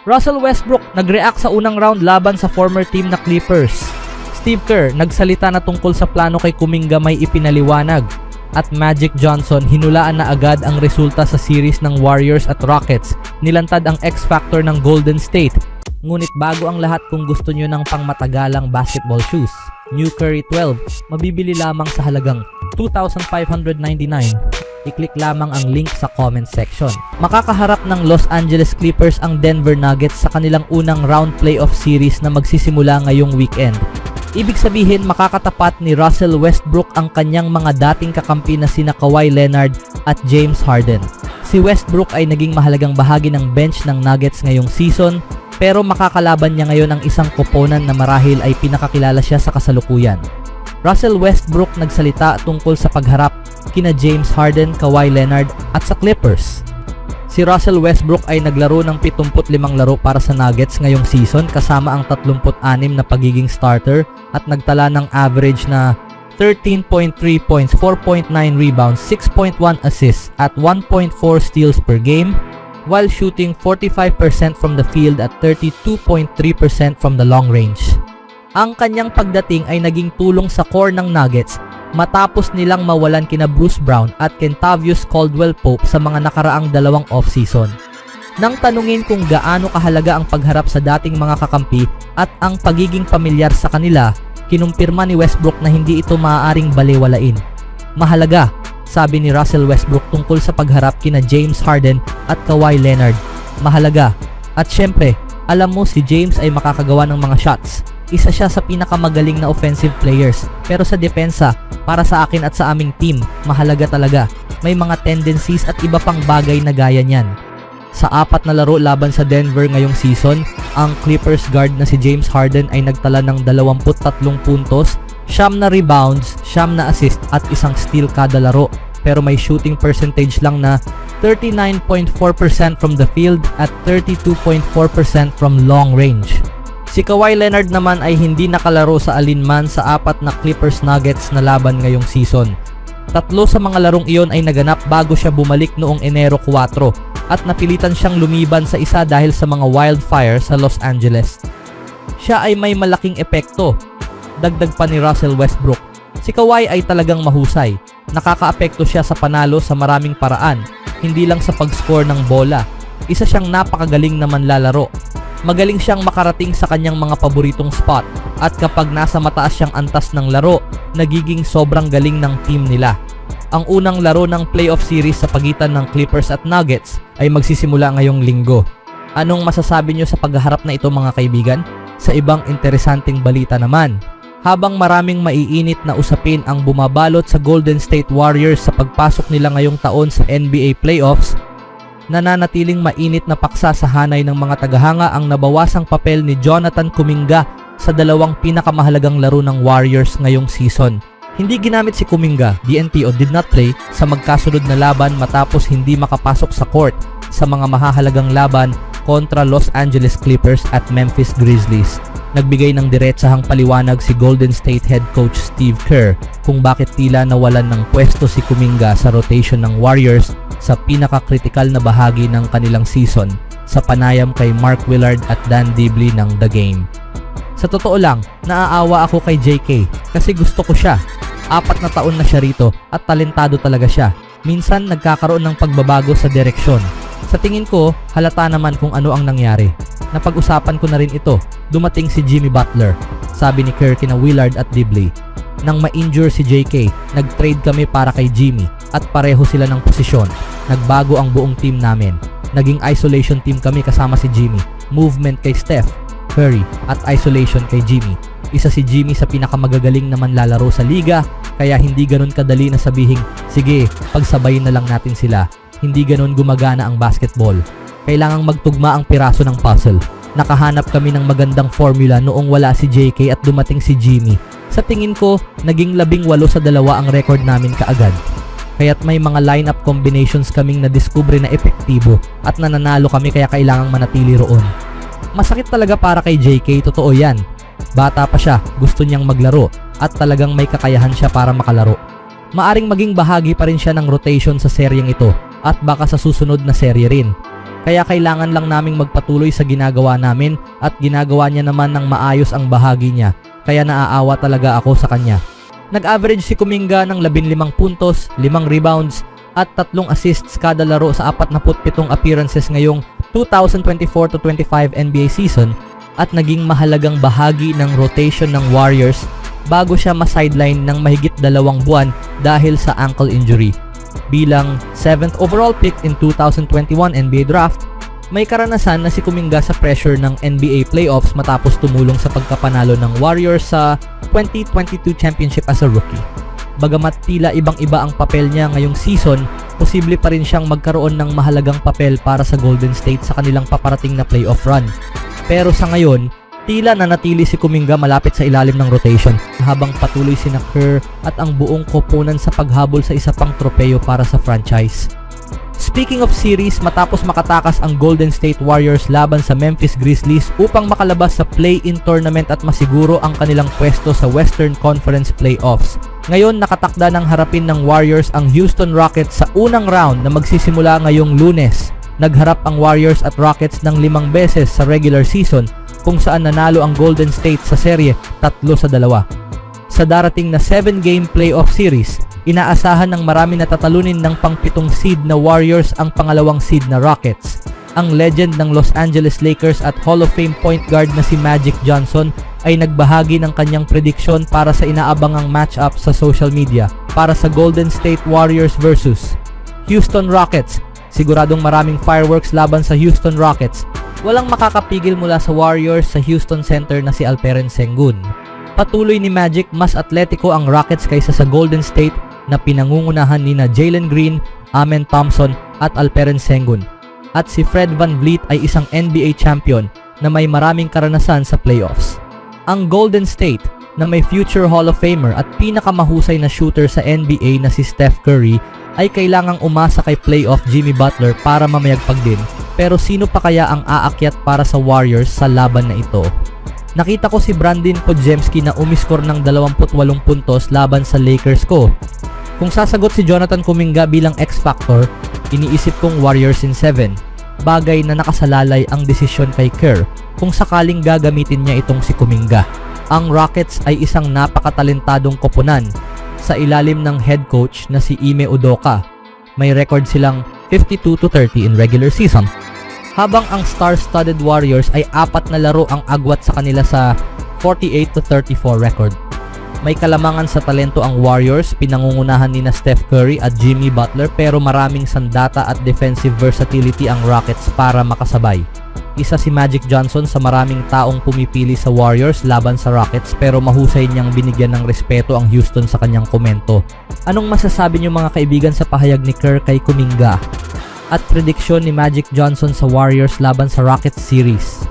Russell Westbrook nag-react sa unang round laban sa former team na Clippers. Steve Kerr nagsalita na tungkol sa plano kay Kuminga may ipinaliwanag. At Magic Johnson hinulaan na agad ang resulta sa series ng Warriors at Rockets. Nilantad ang X-Factor ng Golden State. Ngunit bago ang lahat, kung gusto nyo ng pangmatagalang basketball shoes, New Curry 12, mabibili lamang sa halagang $2,599. I-click lamang ang link sa comment section. Makakaharap ng Los Angeles Clippers ang Denver Nuggets sa kanilang unang round playoff series na magsisimula ngayong weekend. Ibig sabihin, makakatapat ni Russell Westbrook ang kanyang mga dating kakampi na sina Kawhi Leonard at James Harden. Si Westbrook ay naging mahalagang bahagi ng bench ng Nuggets ngayong season, pero makakalaban niya ngayon ang isang koponan na marahil ay pinakakilala siya sa kasalukuyan. Russell Westbrook nagsalita tungkol sa pagharap kina James Harden, Kawhi Leonard at sa Clippers. Si Russell Westbrook ay naglaro ng 75 laro para sa Nuggets ngayong season kasama ang 36 na pagiging starter at nagtala ng average na 13.3 points, 4.9 rebounds, 6.1 assists at 1.4 steals per game while shooting 45% from the field at 32.3% from the long range. Ang kanyang pagdating ay naging tulong sa core ng Nuggets matapos nilang mawalan kina Bruce Brown at Kentavious Caldwell-Pope sa mga nakaraang dalawang off-season. Nang tanungin kung gaano kahalaga ang pagharap sa dating mga kakampi at ang pagiging pamilyar sa kanila, kinumpirma ni Westbrook na hindi ito maaaring balewalain. Mahalaga, sabi ni Russell Westbrook tungkol sa pagharap kina James Harden at Kawhi Leonard. Mahalaga. At syempre, alam mo si James ay makakagawa ng mga shots. Isa siya sa pinakamagaling na offensive players. Pero sa depensa, para sa akin at sa aming team, mahalaga talaga. May mga tendencies at iba pang bagay na gaya niyan. Sa 4 na laro laban sa Denver ngayong season, ang Clippers guard na si James Harden ay nagtala ng 23 puntos, 9 na rebounds, 9 na assist at 1 steal kada laro. Pero may shooting percentage lang na 39.4% from the field at 32.4% from long range. Si Kawhi Leonard naman ay hindi nakalaro sa alinman sa 4 na Clippers Nuggets na laban ngayong season. 3 sa mga larong iyon ay naganap bago siya bumalik noong Enero 4 at napilitan siyang lumiban sa isa dahil sa mga wildfire sa Los Angeles. Siya ay may malaking epekto. Dagdag pa ni Russell Westbrook, si Kawhi ay talagang mahusay. Nakakaapekto siya sa panalo sa maraming paraan, hindi lang sa pag-score ng bola. Isa siyang napakagaling na manlalaro. Magaling siyang makarating sa kanyang mga paboritong spot at kapag nasa mataas siyang antas ng laro, nagiging sobrang galing ng team nila. Ang unang laro ng playoff series sa pagitan ng Clippers at Nuggets ay magsisimula ngayong linggo. Anong masasabi nyo sa pagharap na ito mga kaibigan? Sa ibang interesanting balita naman, habang maraming maiinit na usapin ang bumabalot sa Golden State Warriors sa pagpasok nila ngayong taon sa NBA playoffs, nananatiling mainit na paksa sa hanay ng mga tagahanga ang nabawasang papel ni Jonathan Kuminga sa dalawang pinakamahalagang laro ng Warriors ngayong season. Hindi ginamit si Kuminga, DNP o did not play, sa magkasunod na laban matapos hindi makapasok sa court sa mga mahahalagang laban kontra Los Angeles Clippers at Memphis Grizzlies. Nagbigay ng diretsahang paliwanag si Golden State head coach Steve Kerr kung bakit tila nawalan ng pwesto si Kuminga sa rotation ng Warriors sa pinaka-critical na bahagi ng kanilang season sa panayam kay Mark Willard at Dan Dibley ng The Game. Sa totoo lang, naaawa ako kay JK kasi gusto ko siya. 4 na taon na siya rito at talentado talaga siya. Minsan nagkakaroon ng pagbabago sa direksyon. Sa tingin ko, halata naman kung ano ang nangyari. Napag-usapan ko na rin ito. Dumating si Jimmy Butler, sabi ni Kerr kina Willard at Dibley. Nang ma-injure si JK, nag-trade kami para kay Jimmy at pareho sila ng posisyon. Nagbago ang buong team namin. Naging isolation team kami kasama si Jimmy. Movement kay Steph, Curry at isolation kay Jimmy. Isa si Jimmy sa pinakamagagaling na manlalaro sa liga, kaya hindi ganun kadali na sabihing, sige, pagsabayin na lang natin sila. Hindi ganun gumagana ang basketball. Kailangang magtugma ang piraso ng puzzle. Nakahanap kami ng magandang formula noong wala si JK at dumating si Jimmy. Sa tingin ko, naging 18-2 ang record namin kaagad. Kaya't may mga lineup combinations kaming nadiskubre na epektibo at nananalo kami kaya kailangang manatili roon. Masakit talaga para kay JK, totoo yan. Bata pa siya, gusto niyang maglaro at talagang may kakayahan siya para makalaro. Maaring maging bahagi pa rin siya ng rotation sa seryeng ito at baka sa susunod na serye rin. Kaya kailangan lang naming magpatuloy sa ginagawa namin at ginagawa niya naman ng maayos ang bahagi niya. Kaya naaawa talaga ako sa kanya. Nag-average si Kuminga ng 15 puntos, 5 rebounds at 3 assists kada laro sa 47 appearances ngayong 2024-25 NBA season at naging mahalagang bahagi ng rotation ng Warriors bago siya ma-sideline ng mahigit 2 buwan dahil sa ankle injury. Bilang 7th overall pick in 2021 NBA draft, may karanasan na si Kuminga sa pressure ng NBA playoffs matapos tumulong sa pagkapanalo ng Warriors sa 2022 championship as a rookie. Bagamat tila ibang-iba ang papel niya ngayong season, posible pa rin siyang magkaroon ng mahalagang papel para sa Golden State sa kanilang paparating na playoff run. Pero sa ngayon, tila nanatili si Kuminga malapit sa ilalim ng rotation habang patuloy sina Kerr at ang buong koponan sa paghabol sa isa pang tropeyo para sa franchise. Speaking of series, matapos makatakas ang Golden State Warriors laban sa Memphis Grizzlies upang makalabas sa play-in tournament at masiguro ang kanilang pwesto sa Western Conference Playoffs. Ngayon nakatakda ng harapin ng Warriors ang Houston Rockets sa unang round na magsisimula ngayong Lunes. Nagharap ang Warriors at Rockets ng 5 beses sa regular season kung saan nanalo ang Golden State sa serye 3-2. Sa darating na 7-game playoff series, inaasahan ng marami na tatalunin ng pang-7 seed na Warriors ang pangalawang seed na Rockets. Ang legend ng Los Angeles Lakers at Hall of Fame point guard na si Magic Johnson ay nagbahagi ng kanyang prediksyon para sa inaabangang matchup sa social media para sa Golden State Warriors versus Houston Rockets. Siguradong maraming fireworks laban sa Houston Rockets. Walang makakapigil mula sa Warriors sa Houston center na si Alperen Sengun. Patuloy ni Magic, mas atletiko ang Rockets kaysa sa Golden State na pinangungunahan ni na Jalen Green, Amen Thompson at Alperen Sengun. At si Fred VanVleet ay isang NBA champion na may maraming karanasan sa playoffs. Ang Golden State na may future Hall of Famer at pinakamahusay na shooter sa NBA na si Steph Curry ay kailangang umasa kay playoff Jimmy Butler para mamayagpag din. Pero sino pa kaya ang aakyat para sa Warriors sa laban na ito? Nakita ko si Brandon Podziemski na umiskor ng 28 puntos laban sa Lakers ko. Kung sasagot si Jonathan Kuminga bilang X-Factor, iniisip kong Warriors in 7. Bagay na nakasalalay ang desisyon kay Kerr kung sakaling gagamitin niya itong si Kuminga. Ang Rockets ay isang napakatalentadong koponan sa ilalim ng head coach na si Ime Udoka. May record silang 52-30 in regular season. Habang ang star-studded Warriors ay 4 na laro ang agwat sa kanila sa 48-34 record. May kalamangan sa talento ang Warriors, pinangungunahan ni na Steph Curry at Jimmy Butler pero maraming sandata at defensive versatility ang Rockets para makasabay. Isa si Magic Johnson sa maraming taong pumipili sa Warriors laban sa Rockets pero mahusay niyang binigyan ng respeto ang Houston sa kanyang komento. Anong masasabi niyo mga kaibigan sa pahayag ni Kerr kay Kuminga? At prediksyon ni Magic Johnson sa Warriors laban sa Rockets series?